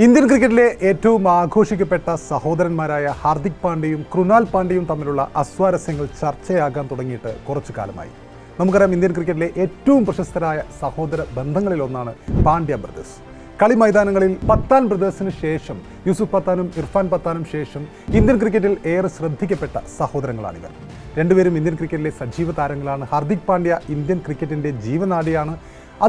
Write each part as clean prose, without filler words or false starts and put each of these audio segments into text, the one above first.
Indian ക്രിക്കറ്റിലെ ഏറ്റവും ആഘോഷിക്കപ്പെട്ട സഹോദരന്മാരായ ഹാർദിക് പാണ്ഡ്യയും കൃണാൽ പാണ്ഡ്യയും തമ്മിലുള്ള അസ്വാരസ്യങ്ങൾ ചർച്ചയാകാൻ തുടങ്ങിയിട്ട് കുറച്ചു കാലമായി. നമുക്കറിയാം, ഇന്ത്യൻ ക്രിക്കറ്റിലെ ഏറ്റവും പ്രശസ്തരായ സഹോദര ബന്ധങ്ങളിലൊന്നാണ് പാണ്ഡ്യ ബ്രദേഴ്സ്. കളി മൈതാനങ്ങളിൽ പത്താൻ ബ്രദേഴ്സിന് ശേഷം യൂസുഫ് പത്താനും ഇർഫാൻ പത്താനും ശേഷം ഇന്ത്യൻ ക്രിക്കറ്റിൽ ഏറെ ശ്രദ്ധിക്കപ്പെട്ട സഹോദരങ്ങളാണിവർ. രണ്ടുപേരും ഇന്ത്യൻ ക്രിക്കറ്റിലെ സജീവ താരങ്ങളാണ്. ഹാർദിക് പാണ്ഡ്യ ഇന്ത്യൻ ക്രിക്കറ്റിൻ്റെ ജീവനാഡിയാണ്.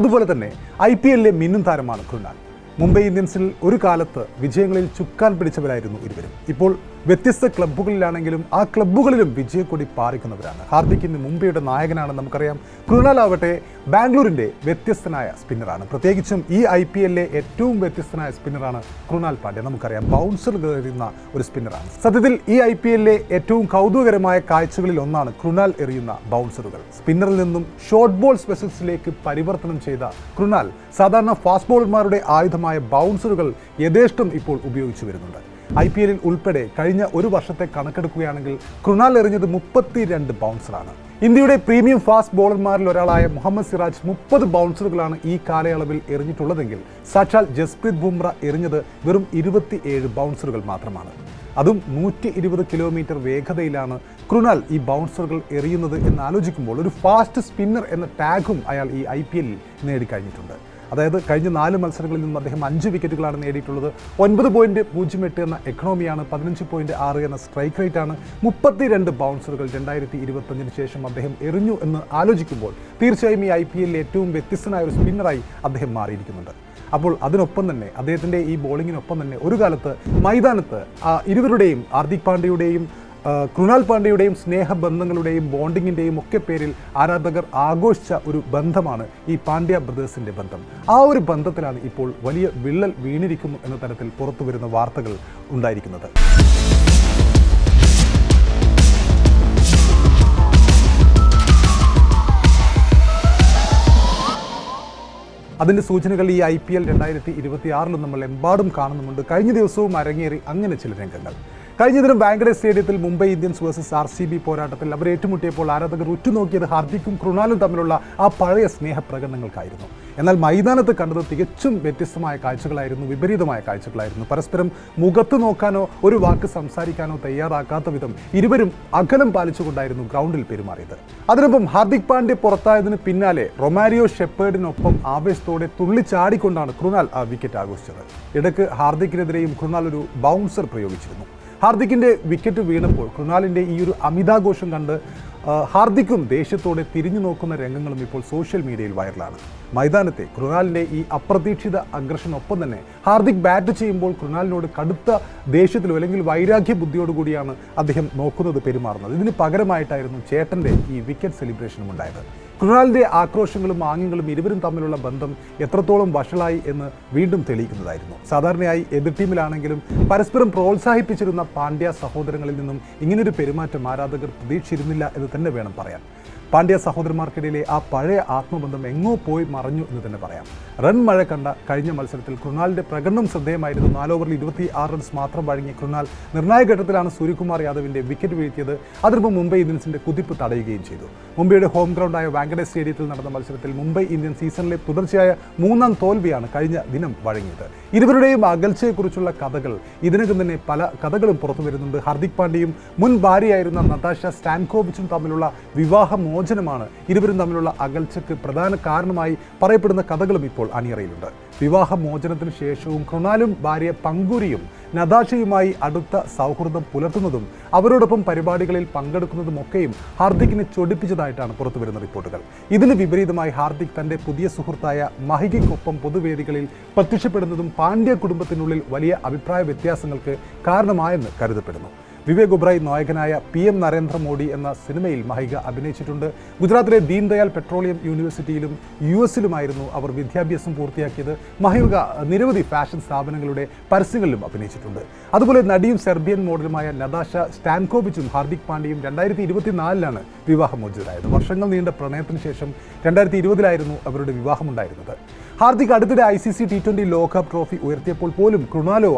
അതുപോലെ തന്നെ IPL മിന്നും താരമാണ് കൃണാൽ. മുംബൈ ഇന്ത്യൻസിൽ ഒരു കാലത്ത് വിജയങ്ങളിൽ ചുക്കാൻ പിടിച്ചവരായിരുന്നു ഇരുവരും. ഇപ്പോൾ വ്യത്യസ്ത ക്ലബ്ബുകളിലാണെങ്കിലും ആ ക്ലബ്ബുകളിലും വിജയക്കൊടി പാറിക്കുന്നവരാണ്. ഹാർദിക് ഇന്ന് മുംബൈയുടെ നായകനാണ്, നമുക്കറിയാം. കൃണാൽ ആവട്ടെ ബാംഗ്ലൂരിൻ്റെ വ്യത്യസ്തനായ സ്പിന്നറാണ്. പ്രത്യേകിച്ചും ഈ IPL ഏറ്റവും വ്യത്യസ്തനായ സ്പിന്നറാണ് കൃണാൽ പാണ്ഡ്യ. നമുക്കറിയാം, ബൗൺസർ എറിയുന്ന ഒരു സ്പിന്നറാണ്. സത്യത്തിൽ ഈ IPL ഏറ്റവും കൗതുകകരമായ കാഴ്ചകളിൽ ഒന്നാണ് കൃണാൽ എറിയുന്ന ബൗൺസറുകൾ. സ്പിന്നറിൽ നിന്നും ഷോർട്ട് ബോൾ സ്പെഷ്യലിസ്റ്റിലേക്ക് പരിവർത്തനം ചെയ്ത കൃണാൽ സാധാരണ ഫാസ്റ്റ് ബോളർമാരുടെ ആയുധമായ ബൗൺസറുകൾ യഥേഷ്ടം ഇപ്പോൾ ഉപയോഗിച്ചു വരുന്നുണ്ട്. IPL ഉൾപ്പെടെ കഴിഞ്ഞ ഒരു വർഷത്തെ കണക്കെടുക്കുകയാണെങ്കിൽ കൃണാൽ എറിഞ്ഞത് 32 ബൗൺസറാണ്. ഇന്ത്യയുടെ പ്രീമിയം ഫാസ്റ്റ് ബോളർമാരിൽ ഒരാളായ മുഹമ്മദ് സിറാജ് 30 ബൗൺസറുകളാണ് ഈ കാലയളവിൽ എറിഞ്ഞിട്ടുള്ളതെങ്കിൽ സാക്ഷാൽ ജസ്പ്രീത് ബുംറ എറിഞ്ഞത് വെറും 27 ബൗൺസറുകൾ മാത്രമാണ്. അതും 120 കിലോമീറ്റർ വേഗതയിലാണ് കൃണാൽ ഈ ബൗൺസറുകൾ എറിയുന്നത് എന്നാലോചിക്കുമ്പോൾ ഒരു ഫാസ്റ്റ് സ്പിന്നർ എന്ന ടാഗും അയാൾ ഈ IPL നേടിക്കഴിഞ്ഞിട്ടുണ്ട്. അതായത് കഴിഞ്ഞ 4 മത്സരങ്ങളിൽ നിന്നും അദ്ദേഹം 5 വിക്കറ്റുകളാണ് നേടിയിട്ടുള്ളത്. 9.08 എന്ന എക്കണോമിയാണ്, 15.6 എന്ന സ്ട്രൈക്ക് റേറ്റാണ്. 32 ബൗൺസറുകൾ 2025 ശേഷം അദ്ദേഹം എറിഞ്ഞു എന്ന് ആലോചിക്കുമ്പോൾ തീർച്ചയായും ഈ IPL ഏറ്റവും വ്യത്യസ്തനായ ഒരു സ്പിന്നറായി അദ്ദേഹം മാറിയിരിക്കുന്നുണ്ട്. അപ്പോൾ അതിനൊപ്പം തന്നെ അദ്ദേഹത്തിൻ്റെ ഈ ബോളിങ്ങിനൊപ്പം തന്നെ ഒരു കാലത്ത് മൈതാനത്ത് ഇരുവരുടെയും, ഹാർദിക് പാണ്ഡ്യയുടെയും കൃണാൽ പാണ്ഡ്യയുടെയും സ്നേഹബന്ധങ്ങളുടെയും ബോണ്ടിങ്ങിൻ്റെയും ഒക്കെ പേരിൽ ആരാധകർ ആഘോഷിച്ച ഒരു ബന്ധമാണ് ഈ പാണ്ഡ്യ ബ്രദേഴ്സിൻ്റെ ബന്ധം. ആ ഒരു ബന്ധത്തിലാണ് ഇപ്പോൾ വലിയ വിള്ളൽ വീണിരിക്കുന്നു എന്ന തരത്തിൽ പുറത്തു വരുന്ന വാർത്തകൾ ഉണ്ടായിരിക്കുന്നത്. അതിൻ്റെ സൂചനകൾ ഈ IPL 2026 നമ്മൾ എമ്പാടും കാണുന്നുമുണ്ട്. കഴിഞ്ഞ ദിവസവും അരങ്ങേറി അങ്ങനെ ചില രംഗങ്ങൾ. കഴിഞ്ഞ ദിനം വാങ്കഡെ സ്റ്റേഡിയത്തിൽ മുംബൈ ഇന്ത്യൻസ് വേഴ്സസ് RCB പോരാട്ടത്തിൽ അവർ ഏറ്റുമുട്ടിയപ്പോൾ ആരാധകർ ഉറ്റുനോക്കിയത് ഹാർദിക്കും കൃണാലും തമ്മിലുള്ള ആ പഴയ സ്നേഹപ്രകടനങ്ങൾക്കായിരുന്നു. എന്നാൽ മൈതാനത്ത് കണ്ടത് തികച്ചും വ്യത്യസ്തമായ കാഴ്ചകളായിരുന്നു, വിപരീതമായ കാഴ്ചകളായിരുന്നു. പരസ്പരം മുഖത്ത് നോക്കാനോ ഒരു വാക്ക് സംസാരിക്കാനോ തയ്യാറാക്കാത്ത വിധം ഇരുവരും അകലം പാലിച്ചുകൊണ്ടായിരുന്നു ഗ്രൗണ്ടിൽ പെരുമാറിയത്. അതിനൊപ്പം ഹാർദിക് പാണ്ഡ്യ പുറത്തായതിന് പിന്നാലെ റൊമാരിയോ ഷെപ്പേർഡിനൊപ്പം ആവേശത്തോടെ തുള്ളിച്ചാടിക്കൊണ്ടാണ് കൃണാൽ ആ വിക്കറ്റ് ആഘോഷിച്ചത്. ഇടയ്ക്ക് ഹാർദിക്കിനെതിരെയും കൃണാൽ ഒരു ബൗൺസർ പ്രയോഗിച്ചിരുന്നു. ഹാർദിക്കിൻ്റെ വിക്കറ്റ് വീണപ്പോൾ കൃണാലിൻ്റെ ഈ ഒരു അമിതാഘോഷം കണ്ട് ഹാർദിക്കും ദേഷ്യത്തോടെ തിരിഞ്ഞു നോക്കുന്ന രംഗങ്ങളും ഇപ്പോൾ സോഷ്യൽ മീഡിയയിൽ വൈറലാണ്. മൈതാനത്തെ കൃണാലിൻ്റെ ഈ അപ്രതീക്ഷിത അഗ്രഷനൊപ്പം തന്നെ ഹാർദിക് ബാറ്റ് ചെയ്യുമ്പോൾ കൃണാലിനോട് കടുത്ത ദേഷ്യത്തിലോ അല്ലെങ്കിൽ വൈരാഗ്യ ബുദ്ധിയോടുകൂടിയാണ് അദ്ദേഹം നോക്കുന്നത്, പെരുമാറുന്നത്. ഇതിന് പകരമായിട്ടായിരുന്നു ചേട്ടൻ്റെ ഈ വിക്കറ്റ് സെലിബ്രേഷനും ഉണ്ടായത്. കൃണാലിൻ്റെ ആക്രോശങ്ങളും ആംഗ്യങ്ങളും ഇരുവരും തമ്മിലുള്ള ബന്ധം എത്രത്തോളം വഷളായി എന്ന് വീണ്ടും തെളിയിക്കുന്നതായിരുന്നു. സാധാരണയായി എതിർ ടീമിലാണെങ്കിലും പരസ്പരം പ്രോത്സാഹിപ്പിച്ചിരുന്ന പാണ്ഡ്യ സഹോദരങ്ങളിൽ നിന്നും ഇങ്ങനൊരു പെരുമാറ്റം ആരാധകർ പ്രതീക്ഷിച്ചിരുന്നില്ല എന്ന് തന്നെ വേണം പറയാൻ. പാണ്ഡ്യ സഹോദരന്മാർക്കിടയിലെ ആ പഴയ ആത്മബന്ധം എങ്ങോ പോയി മറഞ്ഞു എന്ന് തന്നെ പറയാം. റൺ മഴ കണ്ട കഴിഞ്ഞ മത്സരത്തിൽ കൃണാലിൻ്റെ പ്രകടനം ശ്രദ്ധേയമായിരുന്നു. 4 ഓവറിൽ 26 റൺസ് മാത്രം വഴങ്ങിയ കൃണാൽ നിർണായക ഘട്ടത്തിലാണ് സൂര്യകുമാർ യാദവിൻ്റെ വിക്കറ്റ് വീഴ്ത്തിയത്. അതിനൊപ്പം മുംബൈ ഇന്ത്യൻസിൻ്റെ കുതിപ്പ് തടയുകയും ചെയ്തു. മുംബൈയുടെ ഹോം ഗ്രൗണ്ടായ വാങ്കഡെ സ്റ്റേഡിയത്തിൽ നടന്ന മത്സരത്തിൽ മുംബൈ ഇന്ത്യൻസ് സീസണിലെ തുടർച്ചയായ 3ാം തോൽവിയാണ് കഴിഞ്ഞ ദിനം വഴങ്ങിയത്. ഇരുവരുടെയും അകൽച്ചയെക്കുറിച്ചുള്ള കഥകൾ ഇതിനകം തന്നെ പല കഥകളും പുറത്തു വരുന്നുണ്ട്. ഹാർദിക് പാണ്ഡ്യയും മുൻ ഭാര്യയായിരുന്ന നതാഷ സ്റ്റാൻകോവിച്ചും തമ്മിലുള്ള വിവാഹമോചനമാണ് ഇരുവരും തമ്മിലുള്ള അകൽച്ചയ്ക്ക് പ്രധാന കാരണമായി പറയപ്പെടുന്ന കഥകളും ഇപ്പോൾ അണിയറയിലുണ്ട്. വിവാഹമോചനത്തിന് ശേഷവും കൃണാലും ഭാര്യ പങ്കുരിയും നതാഷയുമായി അടുത്ത സൗഹൃദം പുലർത്തുന്നതും അവരോടൊപ്പം പരിപാടികളിൽ പങ്കെടുക്കുന്നതുമൊക്കെയും ഹാർദിക്കിനെ ചൊടിപ്പിച്ചതായിട്ടാണ് പുറത്തുവരുന്ന റിപ്പോർട്ടുകൾ. ഇതിന് വിപരീതമായി ഹാർദിക് തൻ്റെ പുതിയ സുഹൃത്തായ മഹികയ്ക്കൊപ്പം പൊതുവേദികളിൽ പ്രത്യക്ഷപ്പെടുന്നതും പാണ്ഡ്യ കുടുംബത്തിനുള്ളിൽ വലിയ അഭിപ്രായ വ്യത്യാസങ്ങൾക്ക് കാരണമായെന്ന് കരുതപ്പെടുന്നു. വിവേക് ഒബ്രായ് നായകനായ PM നരേന്ദ്രമോദി എന്ന സിനിമയിൽ മഹിക അഭിനയിച്ചിട്ടുണ്ട്. ഗുജറാത്തിലെ ദീൻദയാൽ പെട്രോളിയം യൂണിവേഴ്സിറ്റിയിലും US-ലുമായിരുന്നു അവർ വിദ്യാഭ്യാസം പൂർത്തിയാക്കിയത്. മഹിക നിരവധി ഫാഷൻ സ്ഥാപനങ്ങളുടെ പരസ്യങ്ങളിലും അഭിനയിച്ചിട്ടുണ്ട്. അതുപോലെ നടിയും സെർബിയൻ മോഡലുമായ നതാഷ സ്റ്റാൻകോവിച്ചും ഹാർദിക് പാണ്ഡ്യയും 2024 വിവാഹമോചിതരായത്. വർഷങ്ങൾ നീണ്ട പ്രണയത്തിന് ശേഷം 2020 അവരുടെ വിവാഹമുണ്ടായിരുന്നത്. ഹാർദിക് അടുത്തിടെ ICC T20 ലോകകപ്പ് ട്രോഫി ഉയർത്തിയപ്പോൾ പോലും കൃണാലോ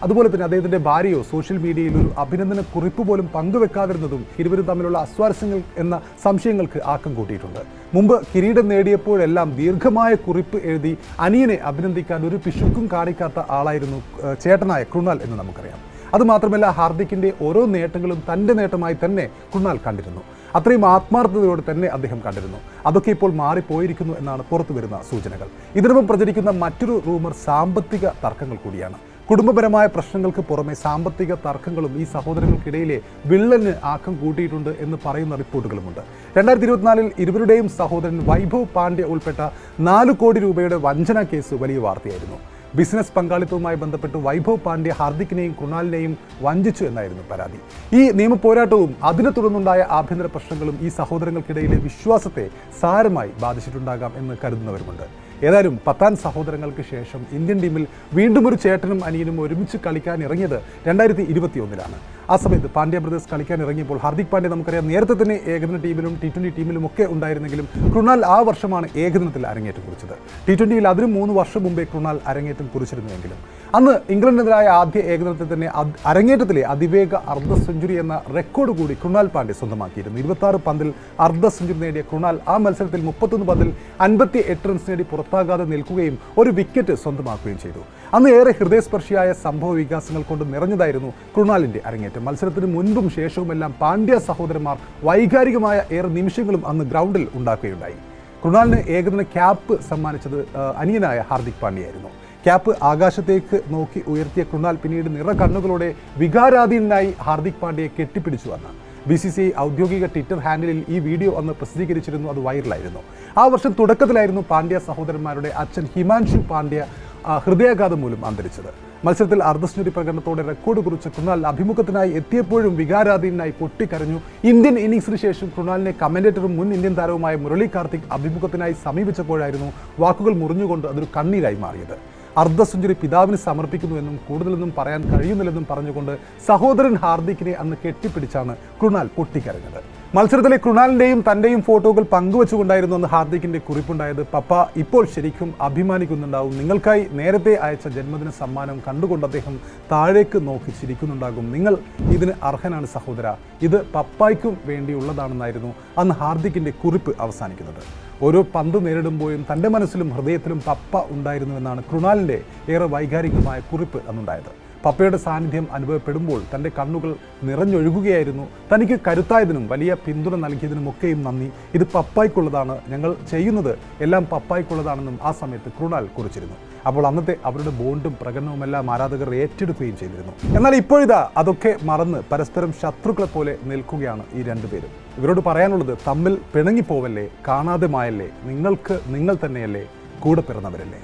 അതുപോലെ തന്നെ അദ്ദേഹത്തിന്റെ ഭാര്യയോ സോഷ്യൽ മീഡിയയിൽ ഒരു അഭിനന്ദന കുറിപ്പ് പോലും പങ്കുവെക്കാതിരുന്നതും ഇരുവരും തമ്മിലുള്ള അസ്വാരസ്യങ്ങൾ എന്ന സംശയങ്ങൾക്ക് ആക്കം കൂട്ടിയിട്ടുണ്ട്. മുമ്പ് കിരീടം നേടിയപ്പോഴെല്ലാം ദീർഘമായ കുറിപ്പ് എഴുതി അനിയനെ അഭിനന്ദിക്കാൻ ഒരു പിശുക്കും കാണിക്കാത്ത ആളായിരുന്നു ചേട്ടനായ കൃണാൽ എന്ന് നമുക്കറിയാം. അതുമാത്രമല്ല, ഹാർദിക്കിന്റെ ഓരോ നേട്ടങ്ങളും തൻ്റെ നേട്ടമായി തന്നെ കൃണാൽ കണ്ടിരുന്നു. അത്രയും ആത്മാർത്ഥതയോടെ തന്നെ അദ്ദേഹം കണ്ടിരുന്നു. അതൊക്കെ ഇപ്പോൾ മാറിപ്പോയിരിക്കുന്നു എന്നാണ് പുറത്തു വരുന്ന സൂചനകൾ. ഇതിനൊപ്പം പ്രചരിക്കുന്ന മറ്റൊരു റൂമർ സാമ്പത്തിക തർക്കങ്ങൾ കൂടിയാണ്. കുടുംബപരമായ പ്രശ്നങ്ങൾക്ക് പുറമെ സാമ്പത്തിക തർക്കങ്ങളും ഈ സഹോദരങ്ങൾക്കിടയിലെ വിള്ളലിന് ആക്കം കൂട്ടിയിട്ടുണ്ട് എന്ന് പറയുന്ന റിപ്പോർട്ടുകളുമുണ്ട്. 2024 ഇരുവരുടെയും സഹോദരൻ വൈഭവ് പാണ്ഡ്യ ഉൾപ്പെട്ട 4 കോടി രൂപയുടെ വഞ്ചന കേസ് വലിയ വാർത്തയായിരുന്നു. ബിസിനസ് പങ്കാളിത്തവുമായി ബന്ധപ്പെട്ട് വൈഭവ് പാണ്ഡ്യ ഹാർദിക്കിനെയും കൃണാലിനെയും വഞ്ചിച്ചു എന്നായിരുന്നു പരാതി. ഈ നിയമ പോരാട്ടവും അതിനെ തുടർന്നുണ്ടായ ആഭ്യന്തര പ്രശ്നങ്ങളും ഈ സഹോദരങ്ങൾക്കിടയിലെ വിശ്വാസത്തെ സാരമായി ബാധിച്ചിട്ടുണ്ടാകാം എന്ന് കരുതുന്നവരുമുണ്ട്. ഏതായാലും പത്താൻ സഹോദരങ്ങൾക്ക് ശേഷം ഇന്ത്യൻ ടീമിൽ വീണ്ടും ഒരു ചേട്ടനും അനിയനും ഒരുമിച്ച് കളിക്കാൻ ഇറങ്ങിയത് 2021 ആ സമയത്ത് പാണ്ഡ്യ ബ്രദേഴ്സ് കളിക്കാൻ ഇറങ്ങിയപ്പോൾ ഹാർദിക് പാണ്ഡ്യ നമുക്കറിയാം നേരത്തെ തന്നെ ഏകദിന ടീമിലും T20 ടീമിലും ഒക്കെ ഉണ്ടായിരുന്നെങ്കിലും കൃണാൽ ആ വർഷമാണ് ഏകദിനത്തിൽ അരങ്ങേറ്റം കുറിച്ചത്. T20യിൽ അതിനും 3 വർഷം മുമ്പേ കൃണാൽ അരങ്ങേറ്റം കുറിച്ചിരുന്നുവെങ്കിലും അന്ന് ഇംഗ്ലണ്ടിനെതിരായ ആദ്യ ഏകദിനത്തിൽ തന്നെ അരങ്ങേറ്റത്തിലെ അതിവേഗ അർദ്ധ സെഞ്ചുറി എന്ന റെക്കോർഡ് കൂടി കൃണാൽ പാണ്ഡ്യ സ്വന്തമാക്കിയിരുന്നു. 26 പന്തിൽ അർദ്ധ സെഞ്ചുറി നേടിയ കൃണാൽ ആ മത്സരത്തിൽ 31 പന്തിൽ 58 റൺസ് നേടി പുറത്താകാതെ നിൽക്കുകയും ഒരു വിക്കറ്റ് സ്വന്തമാക്കുകയും ചെയ്തു. അന്ന് ഏറെ ഹൃദയസ്പർശിയായ സംഭവ വികാസങ്ങൾ കൊണ്ട് നിറഞ്ഞതായിരുന്നു കൃണാലിന്റെ അരങ്ങേറ്റം. മത്സരത്തിന് മുൻപും ശേഷവുമെല്ലാം പാണ്ഡ്യ സഹോദരന്മാർ വൈകാരികമായ ഏറെ നിമിഷങ്ങളും അന്ന് ഗ്രൗണ്ടിൽ ഉണ്ടാക്കുകയുണ്ടായി. കൃണാലിന് ഏകദിന ക്യാപ്പ് സമ്മാനിച്ചത് അനിയനായ ഹാർദിക് പാണ്ഡ്യയായിരുന്നു. ക്യാപ്പ് ആകാശത്തേക്ക് നോക്കി ഉയർത്തിയ കൃണാൽ പിന്നീട് നിറ കണ്ണുകളോടെ വികാരാധീനായി ഹാർദിക് പാണ്ഡ്യയെ കെട്ടിപ്പിടിച്ചു വന്ന BCCI ഔദ്യോഗിക ട്വിറ്റർ ഹാൻഡിലിൽ ഈ വീഡിയോ അന്ന് പ്രസിദ്ധീകരിച്ചിരുന്നു. അത് വൈറലായിരുന്നു. ആ വർഷം തുടക്കത്തിലായിരുന്നു പാണ്ഡ്യ സഹോദരന്മാരുടെ അച്ഛൻ ഹിമാൻഷു പാണ്ഡ്യ ഹൃദയാഘാതം മൂലം അന്തരിച്ചത്. മത്സരത്തിൽ അർദ്ധ സെഞ്ചുറി പ്രകടനത്തോടെ റെക്കോർഡ് കുറിച്ച് കൃണാൽ അഭിമുഖത്തിനായി എത്തിയപ്പോഴും വികാരാധീനായി പൊട്ടിക്കരഞ്ഞു. ഇന്ത്യൻ ഇന്നിംഗ്സിന് ശേഷം കൃണാലിനെ കമന്റേറ്ററും മുൻ ഇന്ത്യൻ താരവുമായ മുരളി കാർത്തിക് അഭിമുഖത്തിനായി സമീപിച്ചപ്പോഴായിരുന്നു വാക്കുകൾ മുറിഞ്ഞുകൊണ്ട് അതൊരു കണ്ണീരായി മാറിയത്. അർദ്ധ സെഞ്ചുറി പിതാവിന് സമർപ്പിക്കുന്നുവെന്നും കൂടുതലൊന്നും പറയാൻ കഴിയുന്നില്ലെന്നും പറഞ്ഞുകൊണ്ട് സഹോദരൻ ഹാർദിക്കിനെ അന്ന് കെട്ടിപ്പിടിച്ചാണ് കൃണാൽ പൊട്ടിക്കരഞ്ഞത്. മത്സരത്തിലെ കൃണാലിൻ്റെയും തൻ്റെയും ഫോട്ടോകൾ പങ്കുവച്ചുകൊണ്ടായിരുന്നു അന്ന് ഹാർദിക്കിൻ്റെ കുറിപ്പുണ്ടായത്. പപ്പ ഇപ്പോൾ ശരിക്കും അഭിമാനിക്കുന്നുണ്ടാവും. നിങ്ങൾക്കായി നേരത്തെ അയച്ച ജന്മദിന സമ്മാനം കണ്ടുകൊണ്ട് അദ്ദേഹം താഴേക്ക് നോക്കി ചിരിക്കുന്നുണ്ടാകും. നിങ്ങൾ ഇതിന് അർഹനാണ് സഹോദര, ഇത് പപ്പായ്ക്കും വേണ്ടിയുള്ളതാണെന്നായിരുന്നു അന്ന് ഹാർദിക്കിൻ്റെ കുറിപ്പ് അവസാനിക്കുന്നത്. ഓരോ പന്ത് നേരിടുമ്പോഴും തൻ്റെ മനസ്സിലും ഹൃദയത്തിലും പപ്പ ഉണ്ടായിരുന്നുവെന്നാണ് കൃണാലിൻ്റെ ഏറെ വൈകാരികമായ കുറിപ്പ് അന്നുണ്ടായത്. പപ്പയുടെ സാന്നിധ്യം അനുഭവപ്പെടുമ്പോൾ തൻ്റെ കണ്ണുകൾ നിറഞ്ഞൊഴുകുകയായിരുന്നു. തനിക്ക് കരുത്തായതിനും വലിയ പിന്തുണ നൽകിയതിനുമൊക്കെയും നന്ദി. ഇത് പപ്പായ്ക്കുള്ളതാണ്, ഞങ്ങൾ ചെയ്യുന്നത് എല്ലാം പപ്പായ്ക്കുള്ളതാണെന്നും ആ സമയത്ത് കൃണാൽ കുറിച്ചിരുന്നു. അപ്പോൾ അന്നത്തെ അവരുടെ ബോണ്ടും പ്രകടനവുമെല്ലാം ആരാധകർ ഏറ്റെടുക്കുകയും ചെയ്തിരുന്നു. എന്നാൽ ഇപ്പോഴിതാ അതൊക്കെ മറന്ന് പരസ്പരം ശത്രുക്കളെ പോലെ നിൽക്കുകയാണ് ഈ രണ്ടുപേരും. ഇവരോട് പറയാനുള്ളത്, തമ്മിൽ പിണങ്ങിപ്പോവല്ലേ, കാണാതെ മായല്ലേ, നിങ്ങൾക്ക് നിങ്ങൾ തന്നെയല്ലേ, കൂടെ പിറന്നവരല്ലേ.